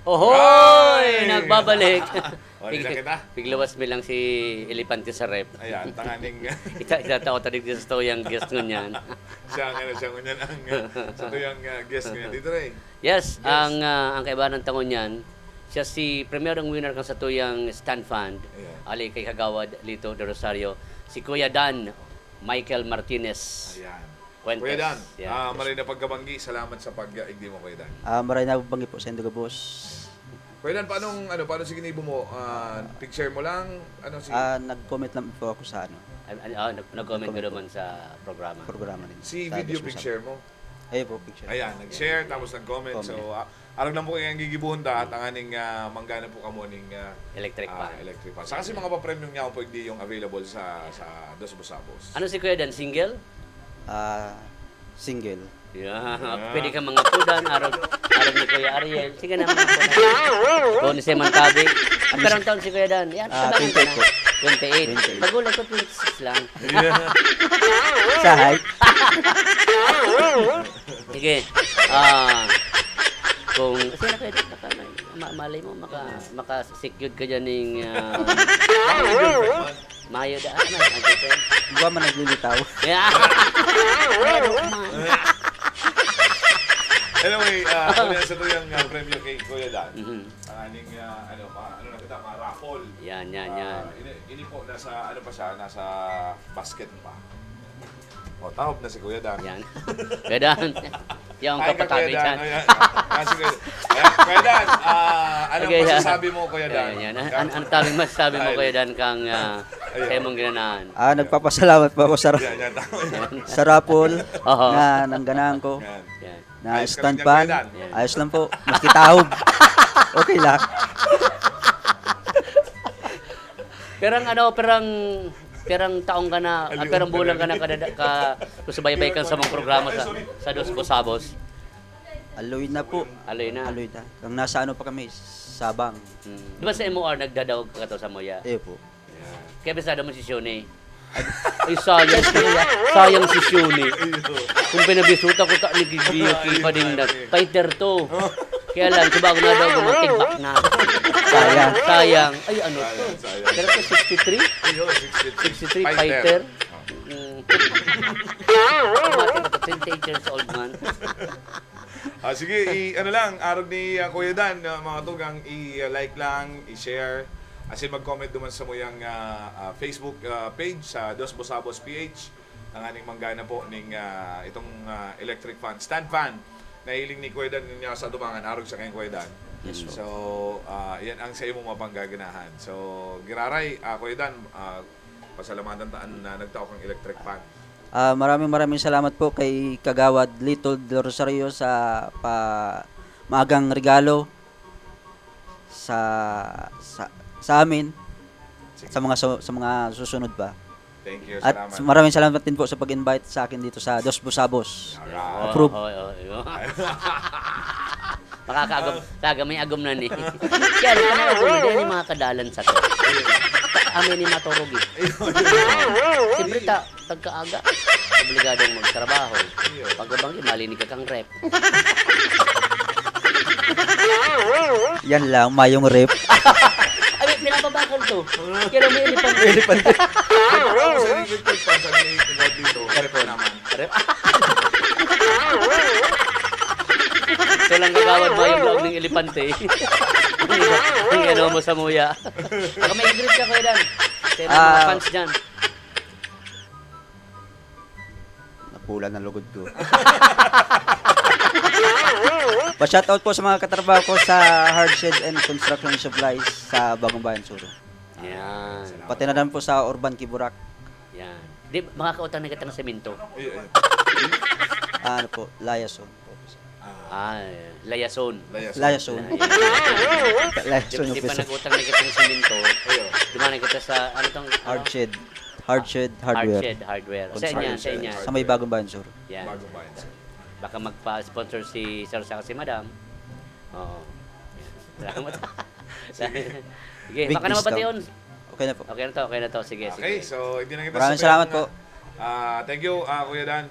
Ohoy! Nagbabalik. Wala na kita. Biglawas mi lang si Elepante sa rep. Ayan, tanganing Itatao tadig dito sa tuyang guest ngunyan. siya ngunyan ang sa tuyang guest ngunyan. Dito rin. Yes, ang kaibahan ng tangon niyan, siya si premier ang winner kan sa tuyang stand fund. Ayan. Ali kay Kagawad Lito de Rosario. Si Kuya Dan Michael Martinez. Ayan. Fuentes. Kuya Dan, Yan. maray na pagkabanggi. Salamat sa pag-igdi mo, Kuya Dan. Maray na bangi po sa Indigo Boss. Kuya Dan, paano sige nibo mo? Picture mo lang? Nag-comment lang po ako sa Nag-comment ka naman sa programa. programa rin. Si Sa video Dos picture mo? Ayun po, picture. Ayan, nag-share tapos nag-comment. So, arag lang po kayong gigibuhon da at ang aning manggana po kamo ning Electric fan. electric fan. Saka si mga pa-premium niya po hindi yung available sa Dos Bosabos. Ano si Kuya Dan? Single? Single. Yeah. Pwede ka mga pudan, araw ni Kuya Ariel. Sige na mga pudan. Doon si Mantabi. Ang karang taon si Kuya Dan. Yan, 28 po. 28. Magulang ko 26 lang. Sa height. Sige. Kung sino kayo malay mo maka-secured ka diyan ning Mayo da ano ang Buwa man naglilitaw. Yeah. Anyway, kung yan sa tuyang premyo kay Kuya Dan, Mhm. ang aning ano na kita, raffle. Yan. Ini po nasa pa siya, nasa basket pa. O, taob na si Kuya Dan. Yan. Kuya Dan. Yung Hi ka, kapatabi Kuya Dan. dyan. Ayan. Kuya Dan, ano Okay, masasabi mo, Kuya Dan? Yan. Ano tawag masasabi mo Kuya Dan kang sa imong ginanaan? Nagpapasalamat po ako sa Yan, tao. sa raffle Oo. na nangganaan ko. Yan. Yan. Na Ayos ka stand rin pan. yan, Kuya Dan. Ayos lang po. Maski taob. Okay lang. Perang taong ka na, perang bulan ka na susubaybay kang sa mga programa sa Dos Bosabos. Aloy na po. Aloy na. Aloy na. Kung nasa pa kami, Sabang. Di ba sa MOR nagdadawag ka to sa Moya? Po. Kaya bisado mo si Shone. Ay, sayang si Shone. Kung pinabisuta ko ni Gigiyo pa din na. Fighter to. Kaya lang, bago na daw gumating na. Sayang. Ay, ano to? Sayang. Pero to 63? Ayun, 63 fighter. Tumating na 28 years old man. Sige, arog ni Kuya Dan, mga tugang, i-like lang, i-share, as in mag-comment duman sa muyang Facebook page sa Dos Bosabos PH, ang aning manggana po ning itong electric fan, stand fan, na hiling ni Kuya Dan niya sa dumangan, arog sa kayong Kuya Dan. Yes, So, yan ang sa imong mapanggaganahan. So, giraray, Kuya Dan, pasalamatan taan na nagtao kang electric fan. Maraming salamat po kay Kagawad Lito de Rosario sa maagang regalo sa amin sa mga susunod pa. Thank you, At salamat. maraming salamat din po sa pag-invite sa akin dito sa Dos Bosabos. Alright. Approve. Makakaagom. Taga may agom na ni. Kaya rin na agom na ni mga kadalan sa to. Amin ni maturog eh. Siyempre tagkaaga. Obligadong magtrabaho. Pagkabang malinig ka kang rep. Yan lang, mayong rep. Ay, pinapabakal to. Kaya may elephant. Ako sa electric fan, sabi ni Kagawad dito, rep naman. Rep. Ito lang gagawad mo yung loob ng elepante. Ang ano mo sa muya. Baka may i-greet ka Kuya Dan. Sa mga fans dyan. Napula na lugod ko. Pa-shoutout po sa mga katrabaho ko sa Hardshed and Construction Supplies sa Bagong Bayan Suro. Yan. Pati na rin po sa Urban Kiburak. Yan. Di, makakautang na kita ng semento. Ano po, Layason po. Layason. Layason. Layason yung Di pa piso. nag-utang na kita ng semento. Dumana kita sa, ano tong? Hardshed. Hardshed Hardware. Hardshed Hardware. Sa inyo. Sa may Bagong Bayan Suro. Yan. Bagong Bayan. Baka magpa-sponsor si Sir saka si Madam. Oo. Salamat. Sige, Big baka na mabati yun. Okay na po. Okay na to. Sige, sige. Okay, so hindi na kita Maraming sabihan salamat na- po. Thank you, Kuya Dan.